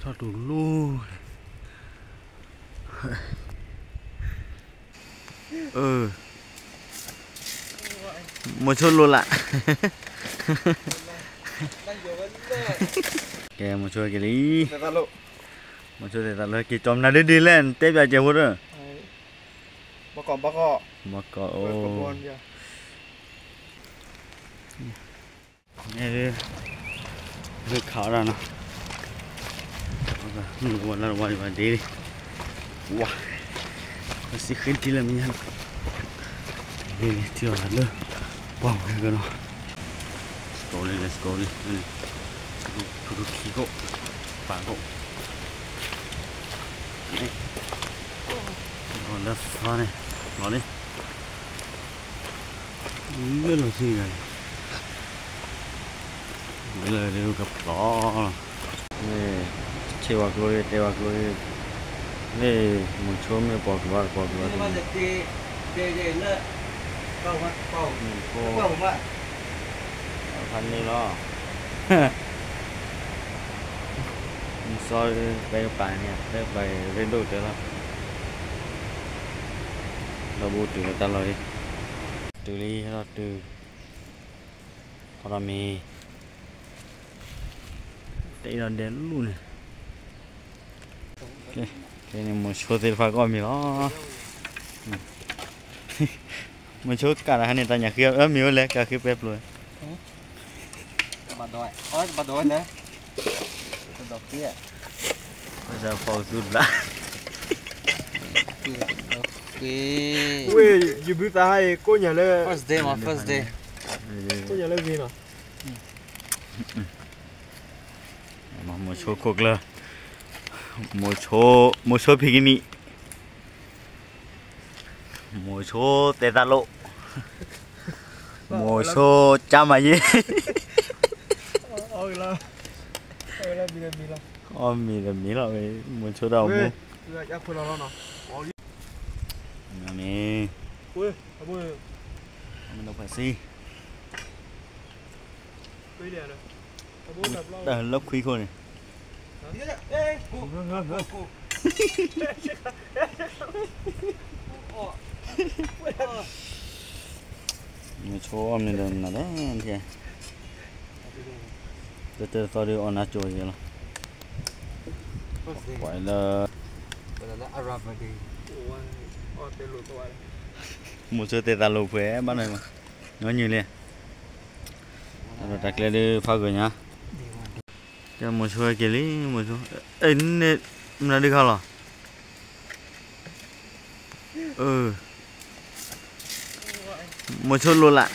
Cho dulu. Một chút luôn ạ. Kìa một chút cái đi. Một chút để ta lấy cái chom nào đi lên, tiếp vào chơi hút rồi. Bác cọ. Bác cọ. Nghe đi. Cái khảo ra nào. Một lần quay vào đi. Wow. Nó sẽ khiến tí là mình ăn. Đây chưa là nữa. Wow, cái nó. Let's go đi. Cứ khí cộ. Phá cộ. Còn đất pha này. Nó đi. Rất là xinh này. Bây giờ đều gặp gió. Nè, chèo lôi. Nè, một chỗ mới bỏ qua. Để nữa. Cầu. Thành này lo. Soi bay bài nè, bay bài lên đôi thế là. Nó bù từ người ta lời. Từ ly hay là từ họ làm mì. Đây là đến luôn này. Ok, cái này một số tiền phải gọi mì đó. Một số cả là hai này ta nhà kia mì lên cả kia bếp luôn. Bà đói nữa. Đọc kia. Bây giờ phao rút lại. Ui, you biết ai cô nhà lên. First day. Cô nhà lên gì nào? Mà một số cuộc là một số bikini. Một số tê ta lộ. Một số cha mà gì. Ôi là mì là một số đầu mua. Nè. Ui, Mình đâu phải xi. Đây lớp khuy khô này. Một số ông này là đấy thì từ sau đi on nacho vậy là gọi là một số tê ta lô khỏe bán này mà nói như này rồi đặt lên đi pha rồi nhá cho một số cái lý một số ấy là đi khao là một số luôn lạ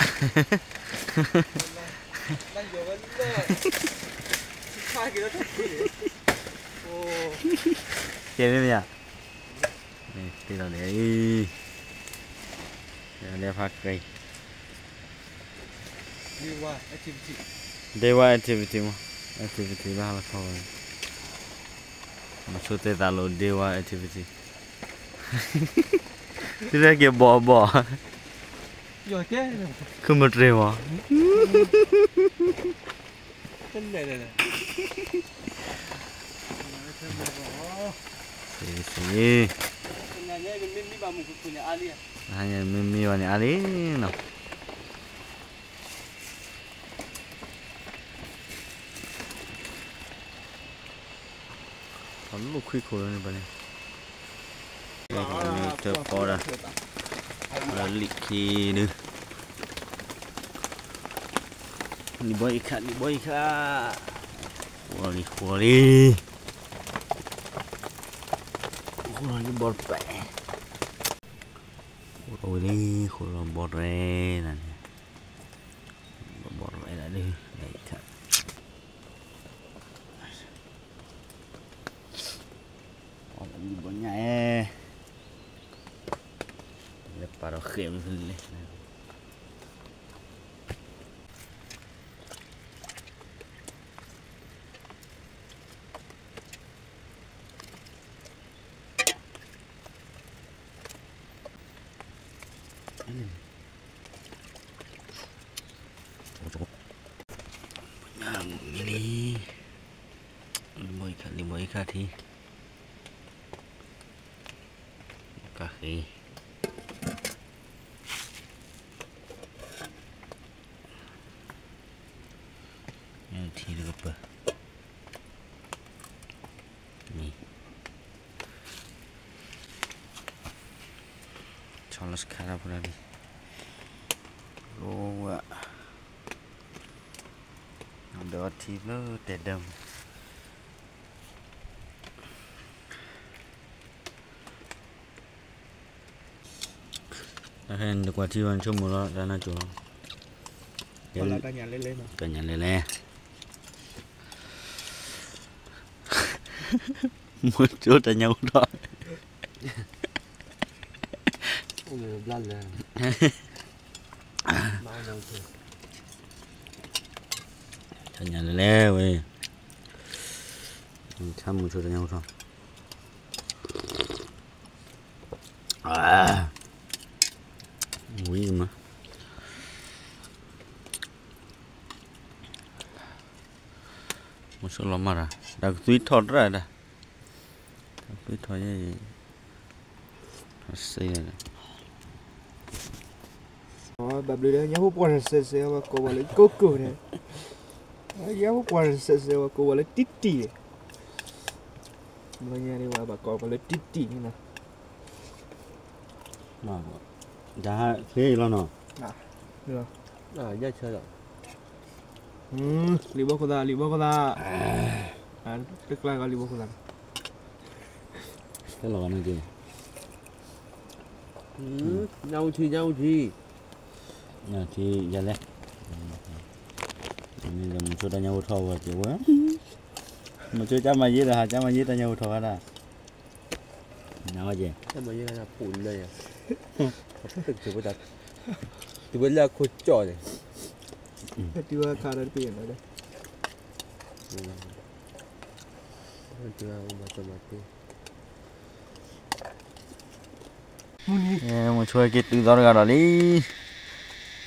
kia đấy nhỉ này thì là để phát cây DIY activity mà activity là thôi một số tê ta luôn DIY activity thế ra kia bỏ rồi thế không một rêu à này Sì. Hanya mimi wani ali no. Kalau khui khổ này bạn. Đây là chợ bò ra. Là liki nữa. Đi bơi khát. Kuali. Kuali bọt bẹ. Ôi đi, kuali bọt rê này. Bọt rê là đi. Đấy thật. Bọt đi bọt nhảy. Để para khém lên. Ini limau ikat thì cà khê thì được bơ nih cholos sekarang pun lagi loa ada thì nó đẹp đầm hẹn được quả chiên cho một lọ ra là chỗ còn là cả nhà lên mà cả nhà lên một chút là nhau thôi lăn nè bao nhiêu thôi cả nhà lên vậy chăm một chút là nhau thôi muối mà một số lắm mà đã tuyết thọt ra đã tuyết thọt như vậy này bà bự đấy nhớ hút quan sệt sệt mà cô bảo lấy cố cố này nhớ hút quan sệt sệt mà cô bảo lấy tít tì bây giờ đi bà cô bảo lấy tít tì như nào mà đã thế lo nó được giờ chơi rồi libur kota tức là có libur kota cái lò này kìa nhau chi thì giờ đây nên là một số ta nhau thầu và kiểu quá một số cha mà gì là cha mà gì ta nhau thầu ra nào gì cha mà gì là phun đây à thực sự bây từ bây giờ khôi trọi này từ bây giờ đây tiền ở đây từ bây giờ một số cái từ đó ra đi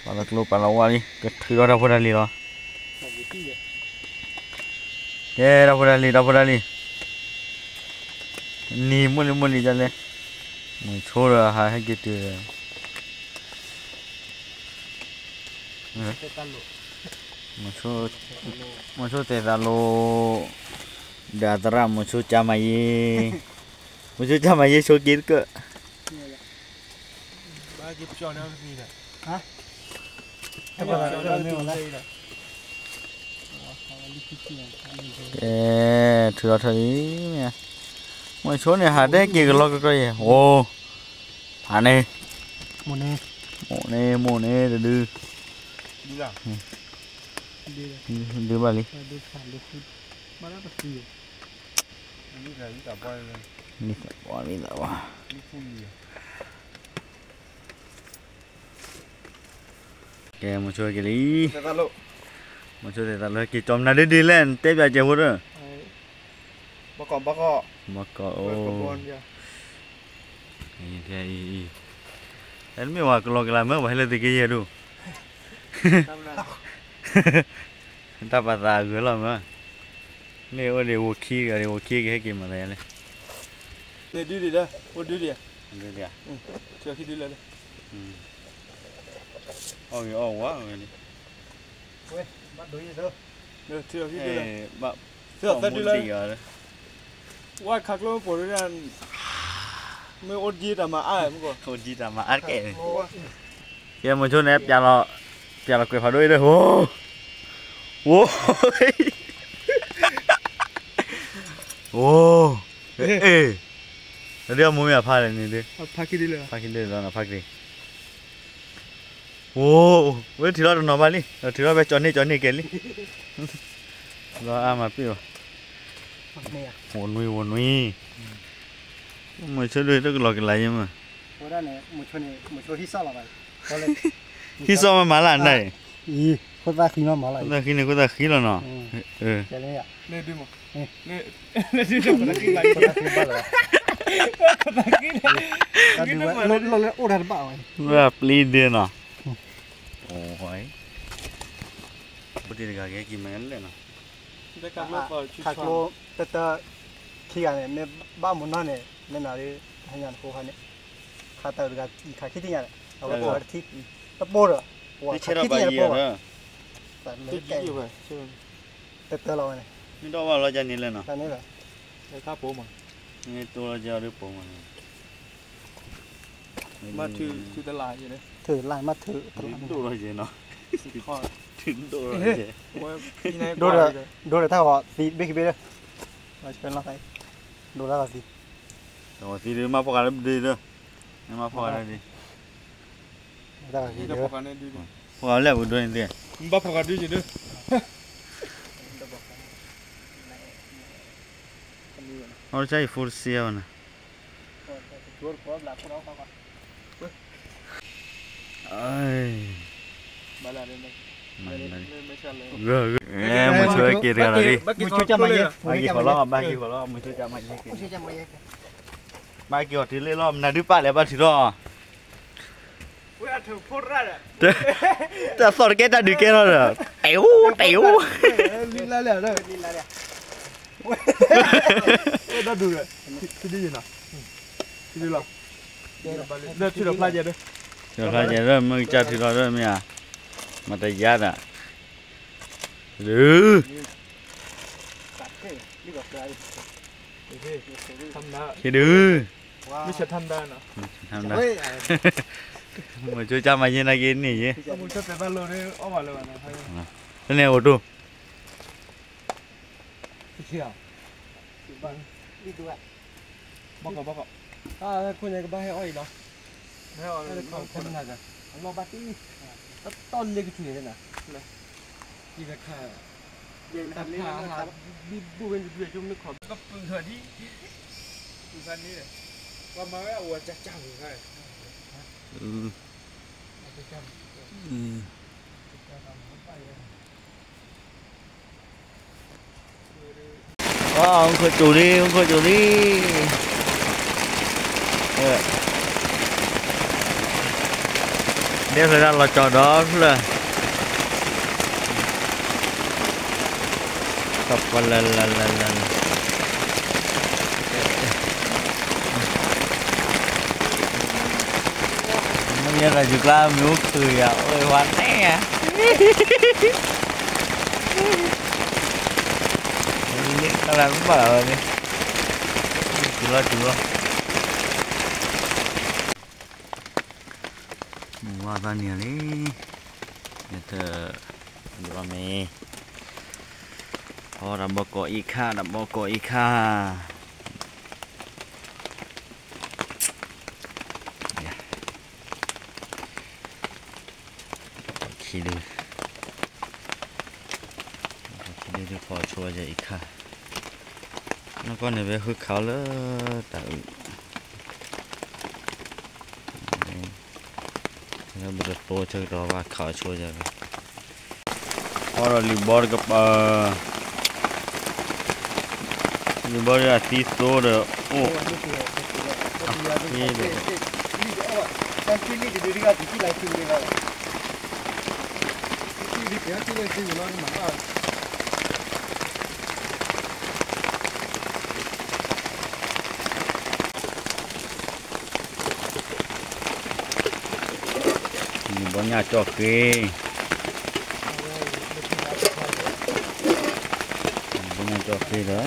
Pala klo pala wali ke thiro ra podali lo ke ra podali ni muli jale mo chora ha ha gitu mo cho te dalo dadra mo cho chamaye so kir ke ba kip cho nó gì nè hả thừa thấy nè mọi số này hạt đấy kia lo cái gì ô hạt này mồ nè để đưa đưa vào đi đi bỏ đi đâu kè một số cái đi một số để ta lấy cái chôm này đi lên tiếp vào chơi nữa bác cọ ô thì em mới hỏi lo cái làm mới phải lên thì cái gì đâu ta bắt ra gửi làm mà nếu để vô khi cái gì mà này này để đi đây đi đi à chờ khi đi lên đây ôi quá rồi ôi bắt đối gì đâu được chưa khi đi lên bạn chưa ta đi lên quá khắc luôn bỏ ra mới ôn gì mà ai mới có ôn gì mà ăn kệ kia một chút ép chả là quay phá đuôi đây ô ô ê đưa mua mía phá lên đi phá khi đi rồi nó phá đi ô với thì nó bay đi thì nó bay chọn đi kén đi rồi mà piu hồn nuôi mới chơi đuôi nó lọt cái này mà một số hít sao là vậy hít sao mà má lạn này có ta khí nó má lại ta khí này có ta khí là nó lên đi mà lên đi đâu mà khí lại có ta khí bao rồi nó ôn hạt bạo rồi plin đi nó ôi bữa đi cái gì mà ngắn lên nó khạc lô แต่ขี้กันเนี่ยบ้ามุนนั่นเนี่ยไม่น่าเลยให้งานโคกันเนี่ยข้าแต่ละอีข้าคิดยังไงเอาไปปวดที่ตะโพดอ่ะปวด นี่ ข้า เชื่อเรา คิด ไป ยังไง เย ปว อะ ด เนอะ แต่ไม่ ที่ แก่ อยู่ไปใช่ไหม แต่เราเนี่ย นี่ต้องว่าเราจะนี่เลยเนาะ แต่นี่แหละ ไอ้ข้าโป้มา นี่ตัวเราจะหรือเปล่า มาถือตลาดอยู่เลย ถือลายมาถือ ถึงตัวเราจะเนาะ ข้อ ถึงตัวเราจะ ว่าที่ไหน ดูเลยถ้าว่าสีเบกเบเลยเราจะเป็นอะไรดูแล้วก็สี แต่ว่าสีเดือมาพอกันแล้วดีเด้อมาพอกันแล้วดี แล้วก็สี นี่ เดี จะ ยว พอกันได้ดูดิ พอกันแล้วด้วยนี่ มึงบ้าพอกันดูอยู่ด้วย เราใช้ฟูลเซียวนะ ตัวพร้อมหลักพวกเราก่อน เอ้ย มาแล้วเลยไม่ใช่เลย เรื่องมึงช่วยกินกันดิ มึงช่วยจะมาเยอะ มากี่คนรอบมากี่คนรอบมึงช่วยจะมาเยอะ มึงช่วยจะมาเยอะ มากี่วันที่เล่รอบนาดิป้าแล้วบ้านที่รอ เว้ยถูกพูดได้เลย แต่สอนแกจะดูแกแล้วเหรอเต๋ว ลิ้นละเลยลิ้นละเลยได้ดูเลยที่ดีนะที่ดีหรอเดี๋ยวที่เราพลาดเยอะด้วย เดี๋ยวเขาจะเริ่มมึงจะที่รอเริ่มเนี่ยมาแต่ยัดอ่ะหรือ ตัดเท่นี่ก็ได้ ทำได้ คิดดู ไม่ใช่ทำได้นะ ทำได้ เฮ้ย มึงช่วยจำมาเย็นอะไรกินนี่ยี่ มึงชอบแต่บ้านเราเนี่ยเอามาเลยนะ แล้วเนี่ยโอ้ดู เชี่ยวบังนี่ดูอ่ะ บอกคุณยังก็บ้าให้อ้อยเนาะ ไม่เอาเลย คนน่าจะลองบัตตี้ต้นเล็กถึงเลยนะที่ราคาราคาดูเป็นเดือนจุ่มนึกขอบ ก็ปืนเถื่อนที่ปืนคันนี้เลยว่ามาไม่เอาวัวจะจังเลย ông khơi chủ đi ông khơi chủ đi đeo thời gian là trò đó là tập và lần nó như là dục la miếu cười à ơi hoan thế à nó làm cũng bảo rồi đi chưa mua ta nhiều đi nhà thờ đưa mẹ họ làm bao cỏ y kha làm bao cỏ y kha khi đi khó chua vậy cả nó con này về hơi khó lỡ tạo nó bây giờ to chơi đó và khó chua vậy rồi libor gặp libor là tí số rồi ôนี่เลยแต่ที่นี่ดูดิก็ที่ไหนที่นี่เลยที่นี่เดี๋ยวที่เลยที่อยู่นั่นมาบนnhà cho kê bữa nhà cho kê đó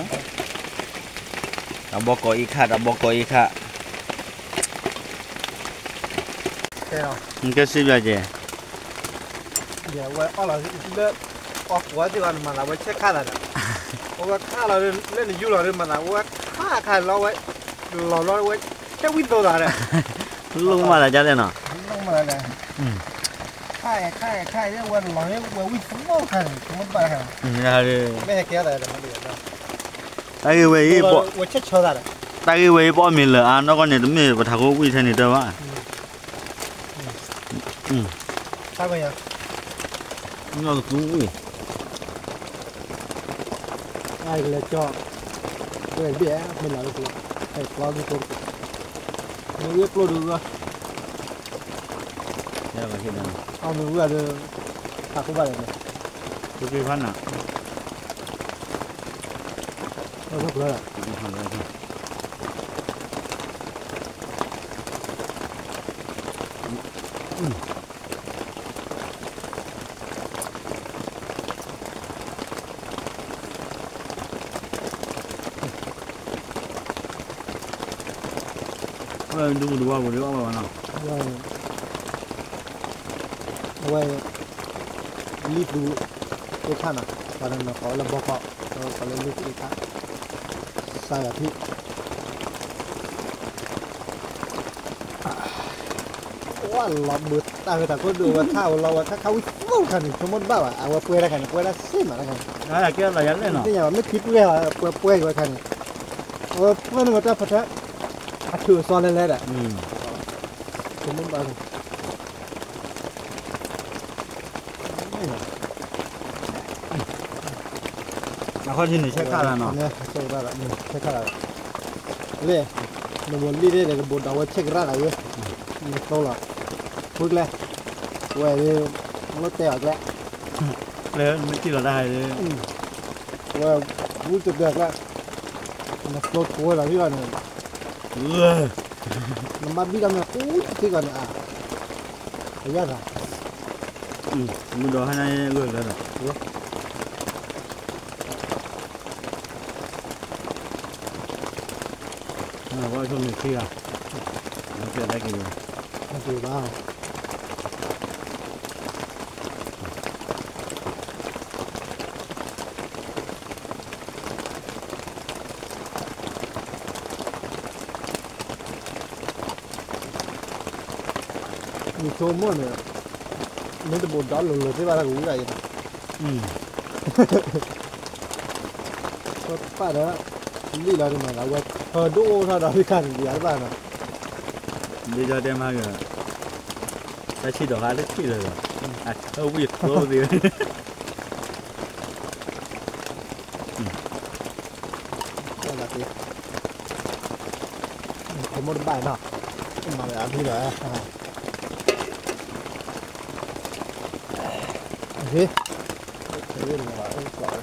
đã bỏ cỏ y khá cái gì vậy chị giờ quay ở là lên ở quá thì anh mà là quay check khá là quay khá là lên là du là mà là quay khá lo quay lo quay check window là đấy lúc mà là cho đây nè lúc mà này khai đấy quay lo đấy quay window khai không có bài hả mấy cái này là nó được đâu tại vì vậy bỏ quay check cho ra đấy tại vì vậy bỏ mình là nó con này đúng rồi và thằng cô quy thế này đâu á sao vậy nó cũng ui ai là cho cái bia mình làm được cái qua cái cột nó biết lo được rồi đây là cái nào mình vừa được không phải là cái phát nào nó rất là đúng đúng vào đúng vào nào quay lít đủ cái khăn à và nó có là bọc họ có lên lít cái khăn sai là thịว่าเราเบิดตาไปตาก็ดูว่าข้าวเราว่าข้าวฟุ้งขันสมมติว่าเอาเปื่อยแล้วกันเปื่อยแล้วเส้นอะไรกัน đó là cái là dán lên nó นี่อย่างไม่คิดเรื่องเปื่อยเปื่อยกว่าขันเมื่อนึกว่าจะพัฒนาถือซ้อนเล่นๆอ่ะสมมติว่า mà con nhìn thấy check ra là nó เนี่ยเช็คได้ละเช็คได้ละเล่ในบนลีได้ในบนดาวเช็คได้ละเว้ยนี่โตละพูดเลยเว้ยนี่รถเตะออกแล้ว đấy mới chỉ là đài đấy ว่าพูดจุดเดือดแล้วมันรถกูอะไรที่ก่อนเนี่ยมันมาบีกันเนี่ยอู้ที่ก่อนเนี่ยอ่ะไอ้ยักษ์อ่ะ mình đồ hai này gửi lên rồi qua trong này kia nó kia đây kìa มันคือบ้ามีโชว์มั่วเนี่ยไม่ได้บดดอนหลุดที่บ้านเราอยู่ไหนก็ป้าเนาะนี่เราเนี่ยเราว่าดูถ้าเราพิการดีอะไรบ้างนะ bây giờ đem hai người ta chỉ đổ hai đứa chỉ rồi à đâu biết đâu gì นั่นแหละสิผมมันบ่ายเนาะมาเลยอ่ะพี่เหรอโอเคเรื่องอะไรก่อน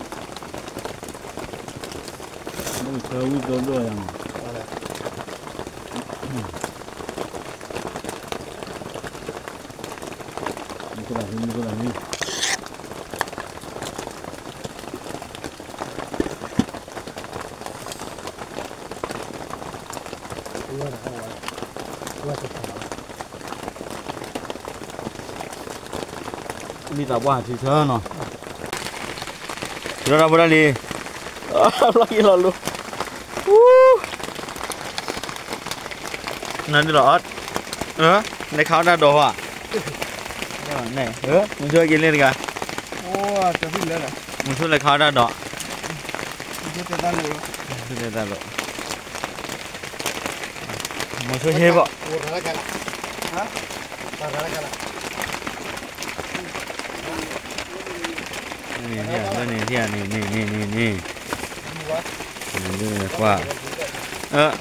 nó chơi vui đôi đôi rằng อะไร cái này như cái này như ว่าจะว่าจะทำ đi tập qua thì thơ nó rồi ra bữa đi lagi lo luนั่นนี่หรอในเขาหน้าโดอ่ะนี่มึงช่วยกินเล่นกัน โอ้จะพูดเลยเหรอ มึงช่วยเลยเขาหน้าโด จะเป็นได้เลย ช่วยได้ตลอดมึงช่วยเฮ้ยบ่ โอ้อะไรกันฮะอะไรกันล่ะ นี่เที่ยนี่เที่ยนี่นี่กว่า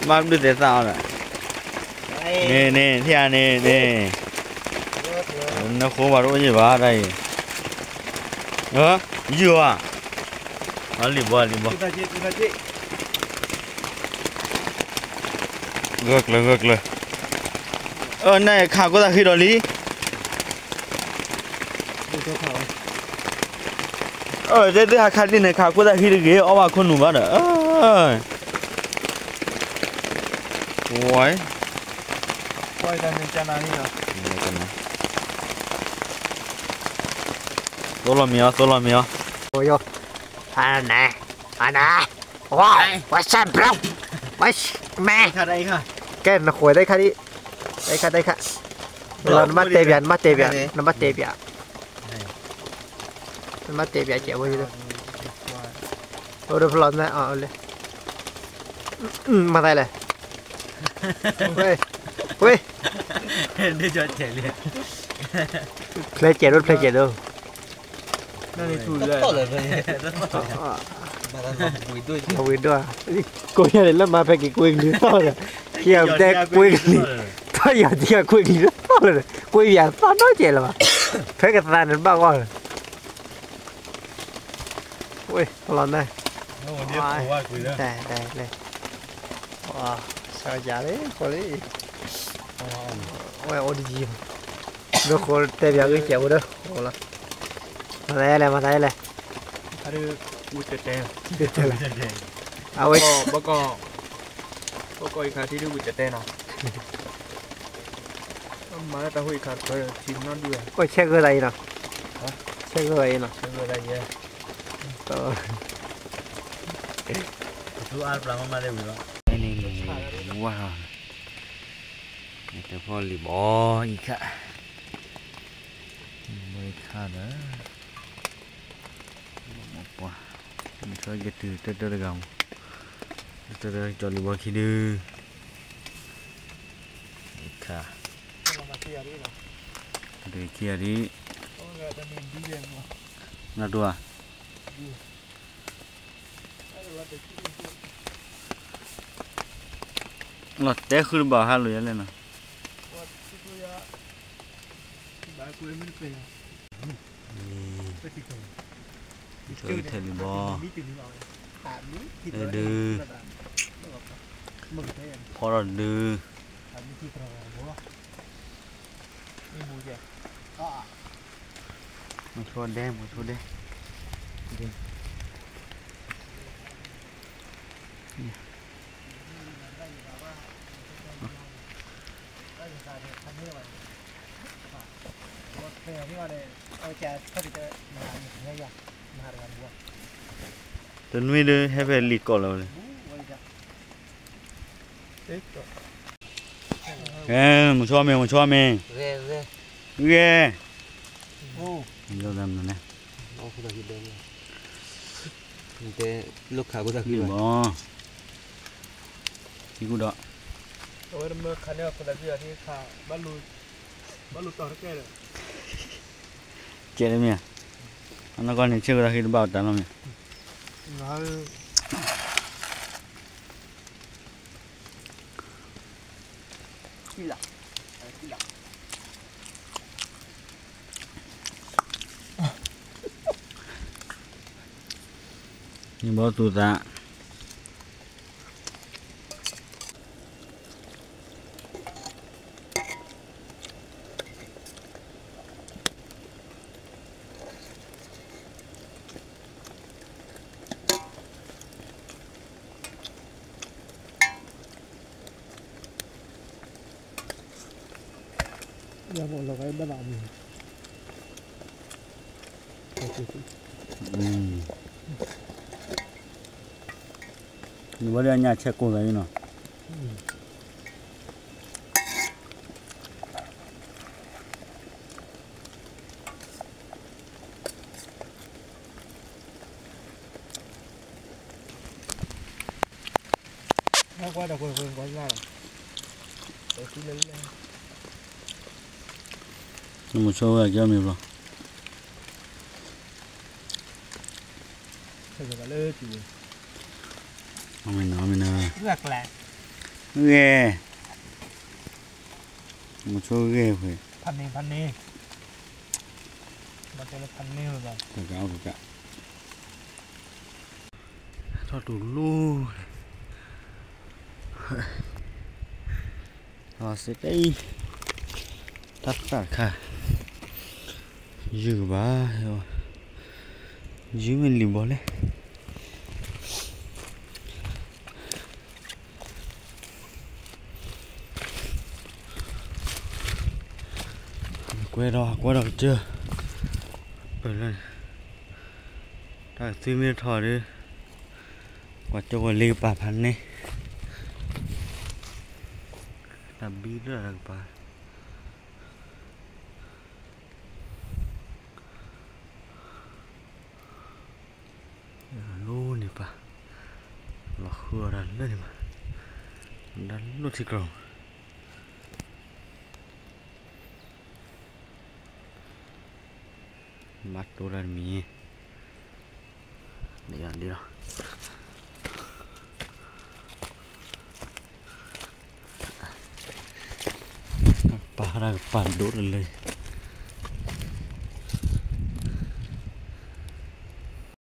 มาดูแต่สาวน่ะนี่เที่ยนี่nó khô vào đâu như vậy đây dừa à nó lìm bò ngược rồi này khảo có ra khi đó lý đây hai khát đi này khảo có ra khi được ghế ở bà con nụ bắt nữa ôi quay ra bên chân này nhá Solo mio. Ôi yo. Ana. Wow, what's up bro? What's man? Đây kha. Cái nó khỏe đây kha đi. Đây kha. Nó mắt tê biển. Nó mắt tê biển chẹo vậy đó. Ôi được lon này, lên. Mà đây này. Ui. Đi cho chạy liền. Play chạy đâu. Nó đi chui lên. Quỳ đua. Cô nhà này lắm mà phải cái quỳ nữa thôi. Kia để quỳ. Thôi giờ thì quỳ nữa thôi. Quỳ giờ sao nói chuyện là mà. Phải cái ta nên bao con. Ui, lon này. nó đi khổ quá quý đó đây wow sao giá đấy có đấy ôi ôi gì nó khổ tê bia cái chèo đó khổ lắm mà đây này cái đó uống tê à ôi bác có ý khá thì đưa bụi tê nào mà ta huy khá phải chìm nó đưa ôi xe cái này nè xe cái này nè cái đây vậy chú ăn làm mà đây vậy đây này wow cái phô lì bò gì cả mới khá đó một quả mình chơi cái từ từ gồng từ cho lì bò khi đưa khá để kia đi là đùa lọt té khử bảo hai lưỡi lên nè chơi thề lì bò đưa phò rồi đưa một số đen tôi nuôi đưa hay về lịt cỏ rồi một cho mình ghê đâu làm rồi nè lúc khá có đặc lì bò thì cũng đó rồi mà khá nhiều cái gì thì khá bắt lùi tao cái rồi chết đấy mẹ nó còn những chưa ra khi nó bảo tao không nó nhưng bao tụt ra giờ một là cái bắt đầu mình nhưng mà đây nhà check cô đấy nó nó qua đâu quên quá ra rồi cứ lấy lên một số là cho mình rồi bây giờ lơ thì mình rất là ghê một số ghê phảiพันนี่มันจะพันนี่หรือเปล่า ถูกกะทอดดูลูทอดเสร็จได้ตัดตัดค่ะยืดบ้ายืดมันลิบบ่เลยquay đỏ chưa bởi lên đã suy miên thỏ đi quả cho quả liu bà phán này làm bí rất là bà lô này bà là khưa đàn lên mà đàn lô thì cầu mắt đồ đàn mì đi ăn đi nào bà ra bàn đốt lên